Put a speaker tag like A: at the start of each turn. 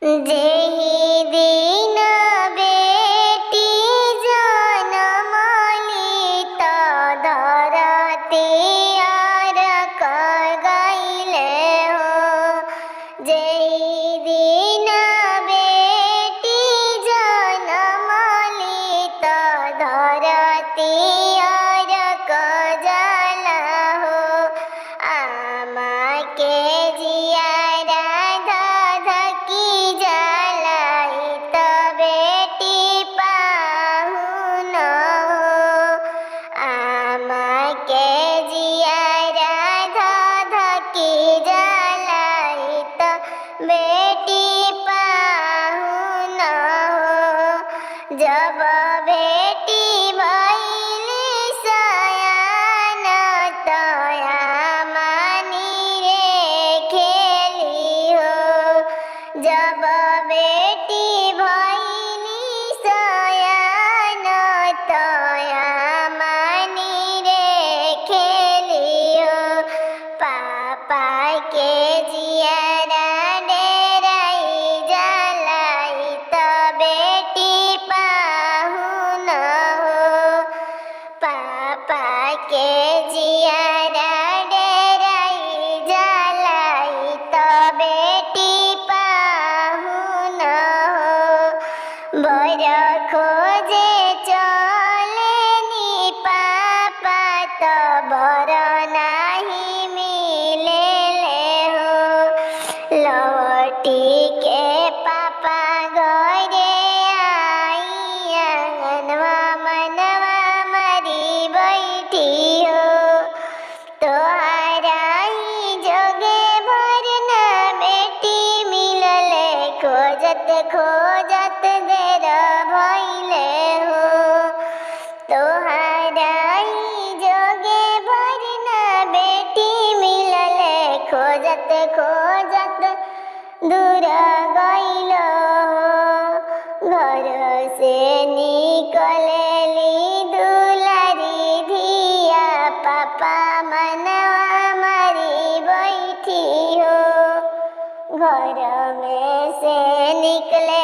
A: जेहि दिन बेटी जनमली त धरती अरक गइले हो। जेहि दिन बेटी जनमली त धरती अरक जाला हो। आमा के जियारा धधकी जलाई त बेटी पाहुन हो। आमा के जियारा धधकी जलाई त बेटी पाहुन हो। जब बेटी भइली सयान त आमा निरे खेली हो। जब बेटी भइली सयान त आमा निरे खेली हो। पापा के जियारा डेराई जलाई त बेटी पाहुन हो। पापा के जियारा डेराई जलाई त बेटी पाहुन हो। बर खोजे चलेनी पापा त बर नाही मिलेले हो। लौटी के पापा घरे आई आंगनवा मनवा मरी बैठी हो। तोहरा ही जोगे भरना बेटी मिलले खोजत खोजत देर भइले हो। तोहरा ही जोगे भरना बेटी मिलले खोजत खोजत दूर गइल हो। घर से निकलेली दुलारी धिया पापा मनवा मरी बैठी हो। घर में से निकले